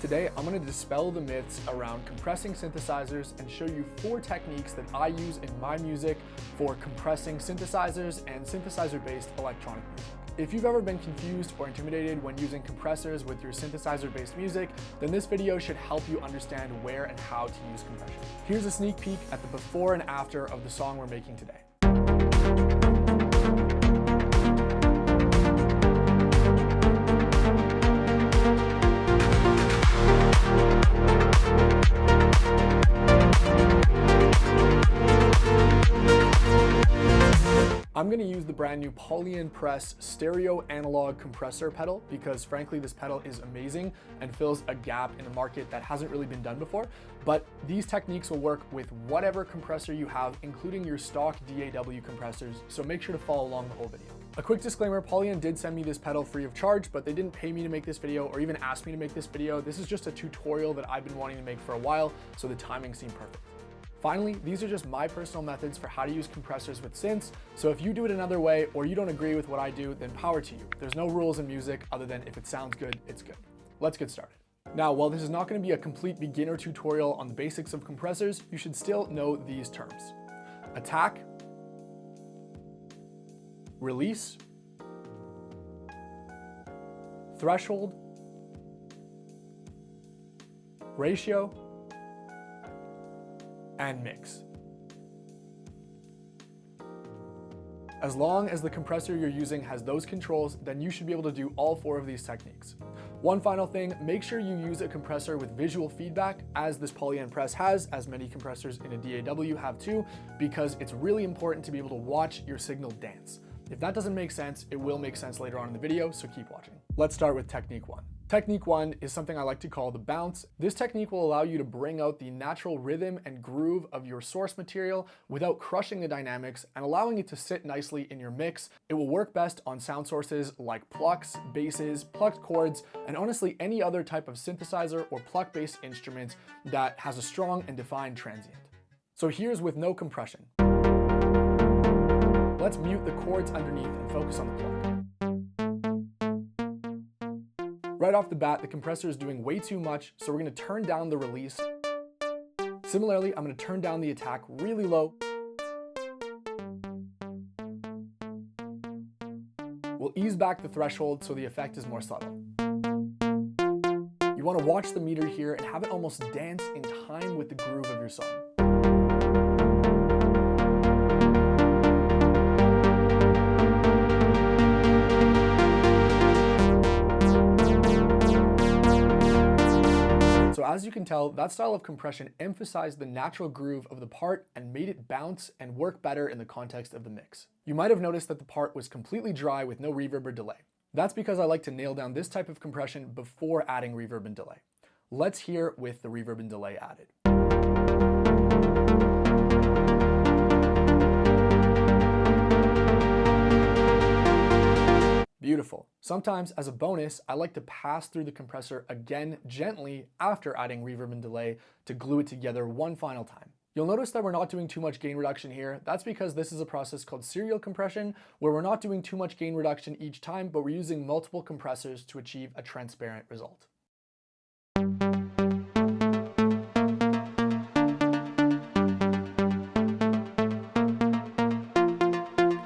Today, I'm going to dispel the myths around compressing synthesizers and show you 4 techniques that I use in my music for compressing synthesizers and synthesizer-based electronic music. If you've ever been confused or intimidated when using compressors with your synthesizer-based music, then this video should help you understand where and how to use compression. Here's a sneak peek at the before and after of the song we're making today. I'm going to use the brand new Polyend Press stereo analog compressor pedal because frankly this pedal is amazing and fills a gap in the market that hasn't really been done before. But these techniques will work with whatever compressor you have, including your stock DAW compressors, so make sure to follow along the whole video. A quick disclaimer, Polyend did send me this pedal free of charge, but they didn't pay me to make this video or even ask me to make this video. This is just a tutorial that I've been wanting to make for a while, so the timing seemed perfect. Finally, these are just my personal methods for how to use compressors with synths, so if you do it another way or you don't agree with what I do, then power to you. There's no rules in music other than if it sounds good, it's good. Let's get started. Now, while this is not going to be a complete beginner tutorial on the basics of compressors, you should still know these terms: attack, release, threshold, ratio, and mix. As long as the compressor you're using has those controls, then you should be able to do all 4 of these techniques. One final thing, make sure you use a compressor with visual feedback, as this Polyend Press has, as many compressors in a DAW have too, because it's really important to be able to watch your signal dance. If that doesn't make sense, it will make sense later on in the video, so keep watching. Let's start with technique 1. Technique 1 is something I like to call the bounce. This technique will allow you to bring out the natural rhythm and groove of your source material without crushing the dynamics and allowing it to sit nicely in your mix. It will work best on sound sources like plucks, basses, plucked chords, and honestly any other type of synthesizer or pluck-based instrument that has a strong and defined transient. So here's with no compression. Let's mute the chords underneath and focus on the pluck. Right off the bat, the compressor is doing way too much, so we're going to turn down the release. Similarly, I'm going to turn down the attack really low. We'll ease back the threshold so the effect is more subtle. You want to watch the meter here and have it almost dance in time with the groove of your song. So as you can tell, that style of compression emphasized the natural groove of the part and made it bounce and work better in the context of the mix. You might have noticed that the part was completely dry with no reverb or delay. That's because I like to nail down this type of compression before adding reverb and delay. Let's hear with the reverb and delay added. Beautiful. Sometimes, as a bonus, I like to pass through the compressor again gently after adding reverb and delay to glue it together one final time. You'll notice that we're not doing too much gain reduction here. That's because this is a process called serial compression, where we're not doing too much gain reduction each time, but we're using multiple compressors to achieve a transparent result.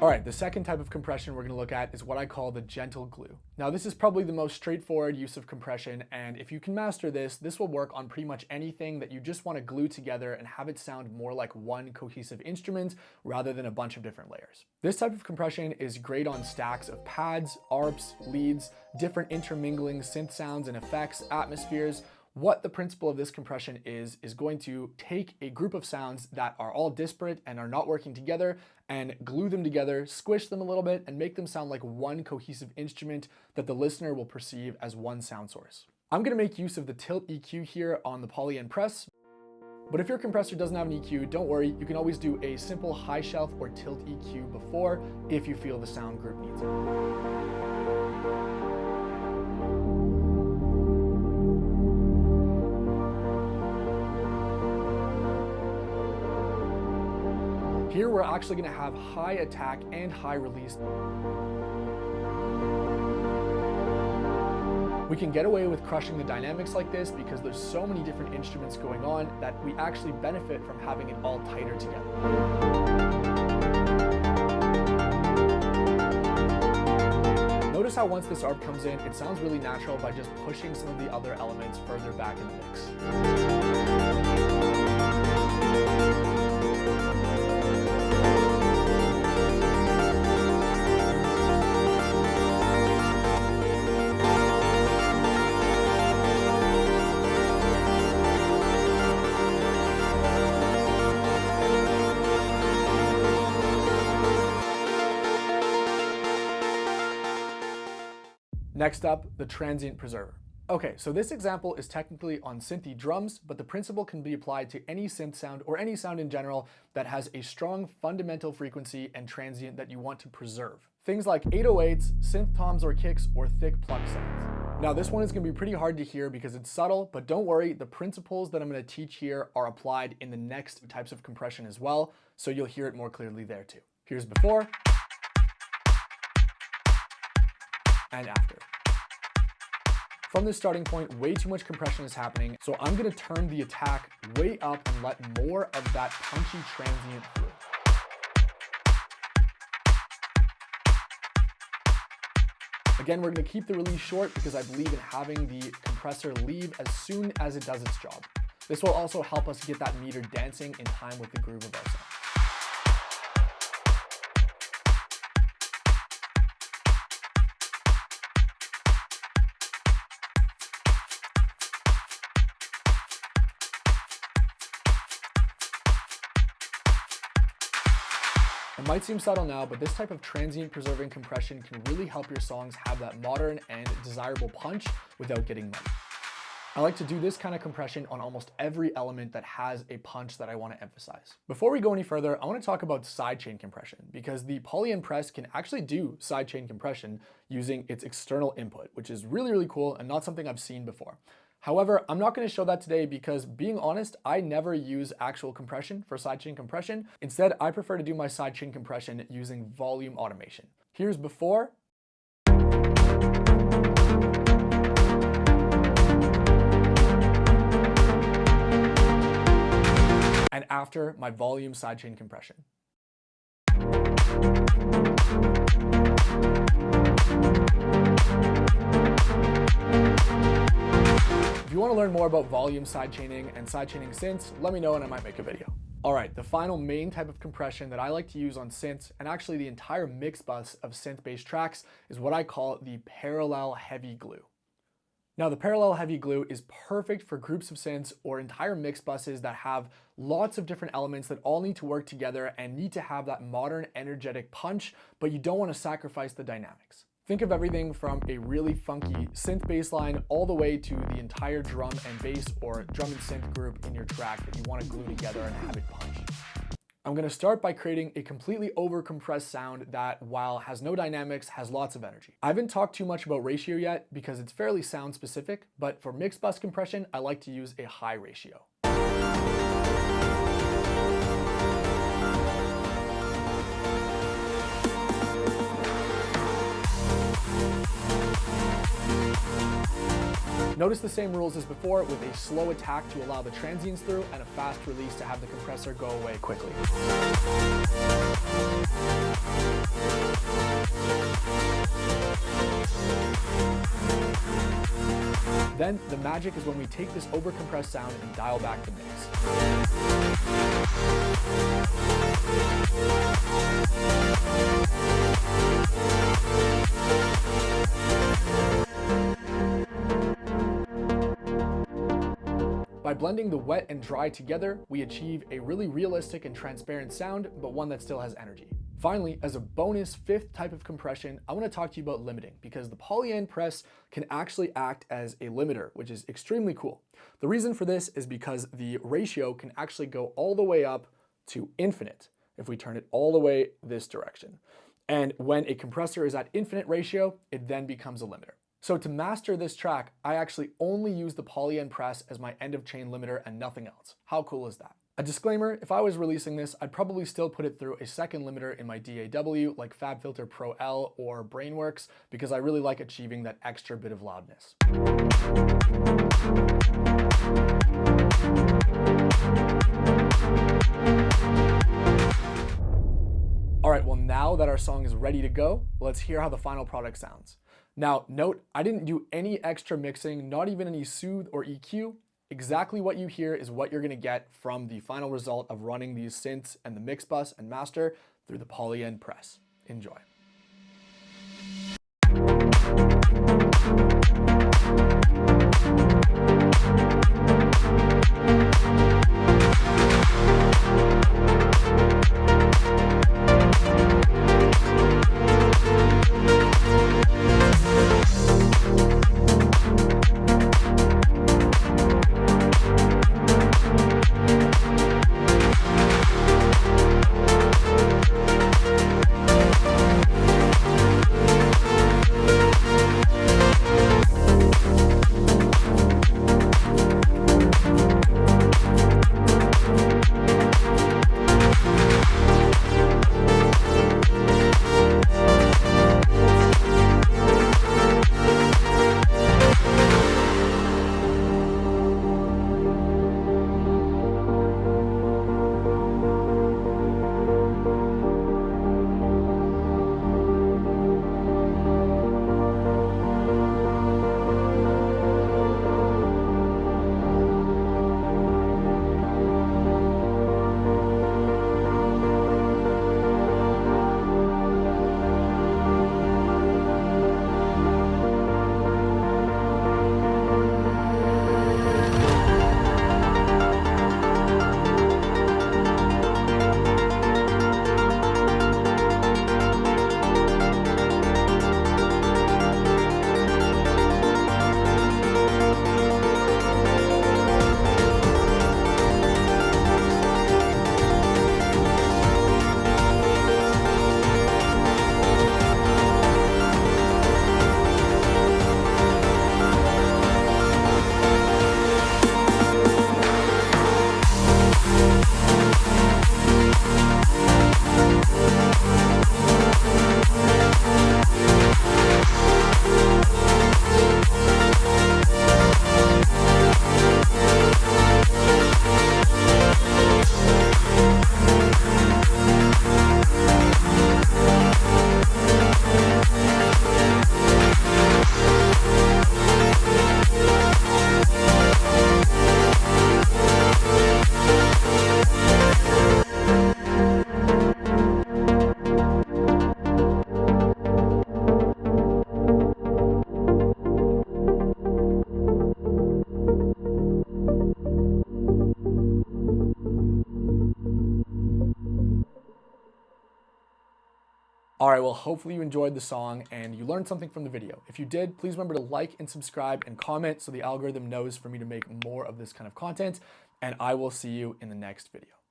All right, the second type of compression we're going to look at is what I call the gentle glue. Now, this is probably the most straightforward use of compression, and if you can master this, this will work on pretty much anything that you just want to glue together and have it sound more like one cohesive instrument rather than a bunch of different layers. This type of compression is great on stacks of pads, ARPs, leads, different intermingling synth sounds and effects, atmospheres. What the principle of this compression is going to take a group of sounds that are all disparate and are not working together and glue them together, squish them a little bit, and make them sound like one cohesive instrument that the listener will perceive as one sound source. I'm going to make use of the tilt EQ here on the Polyend Press, but if your compressor doesn't have an EQ, don't worry, you can always do a simple high shelf or tilt EQ before if you feel the sound group needs it. Here we're actually going to have high attack and high release. We can get away with crushing the dynamics like this because there's so many different instruments going on that we actually benefit from having it all tighter together. Notice how once this arp comes in, it sounds really natural by just pushing some of the other elements further back in the mix. Next up, the transient preserver. Okay, so this example is technically on synthy drums, but the principle can be applied to any synth sound or any sound in general that has a strong fundamental frequency and transient that you want to preserve. Things like 808s, synth toms or kicks, or thick pluck sounds. Now this one is going to be pretty hard to hear because it's subtle, but don't worry, the principles that I'm going to teach here are applied in the next types of compression as well, so you'll hear it more clearly there too. Here's before and after. From this starting point, way too much compression is happening, so I'm going to turn the attack way up and let more of that punchy transient through. Again, we're going to keep the release short because I believe in having the compressor leave as soon as it does its job. This will also help us get that meter dancing in time with the groove of our song. It might seem subtle now, but this type of transient preserving compression can really help your songs have that modern and desirable punch without getting muddy. I like to do this kind of compression on almost every element that has a punch that I want to emphasize. Before we go any further, I want to talk about sidechain compression because the Polyend Press can actually do sidechain compression using its external input, which is really, really cool and not something I've seen before. However, I'm not going to show that today because, being honest, I never use actual compression for sidechain compression. Instead, I prefer to do my sidechain compression using volume automation. Here's before and after my volume sidechain compression. If you want to learn more about volume sidechaining and sidechaining synths, let me know and I might make a video. All right, the final main type of compression that I like to use on synths, and actually the entire mix bus of synth-based tracks, is what I call the parallel heavy glue. Now, the parallel heavy glue is perfect for groups of synths or entire mix buses that have lots of different elements that all need to work together and need to have that modern, energetic punch, but you don't want to sacrifice the dynamics. Think of everything from a really funky synth bass line all the way to the entire drum and bass or drum and synth group in your track that you want to glue together and have it punch. I'm going to start by creating a completely over-compressed sound that, while has no dynamics, has lots of energy. I haven't talked too much about ratio yet because it's fairly sound specific, but for mix bus compression, I like to use a high ratio. Notice the same rules as before, with a slow attack to allow the transients through and a fast release to have the compressor go away quickly. Then the magic is when we take this overcompressed sound and dial back the mix. By blending the wet and dry together, we achieve a really realistic and transparent sound, but one that still has energy. Finally, as a bonus fifth type of compression, I want to talk to you about limiting, because the Polyend Press can actually act as a limiter, which is extremely cool. The reason for this is because the ratio can actually go all the way up to infinite if we turn it all the way this direction. And when a compressor is at infinite ratio, it then becomes a limiter. So to master this track, I actually only use the Polyend Press as my end of chain limiter and nothing else. How cool is that? A disclaimer, if I was releasing this, I'd probably still put it through a second limiter in my DAW like FabFilter Pro L or Brainworks because I really like achieving that extra bit of loudness. All right, well now that our song is ready to go, let's hear how the final product sounds. Now note, I didn't do any extra mixing, not even any soothe or EQ. Exactly what you hear is what you're gonna get from the final result of running these synths and the mix bus and master through the Polyend Press. Enjoy. All right, well, hopefully you enjoyed the song and you learned something from the video. If you did, please remember to like and subscribe and comment so the algorithm knows for me to make more of this kind of content, and I will see you in the next video.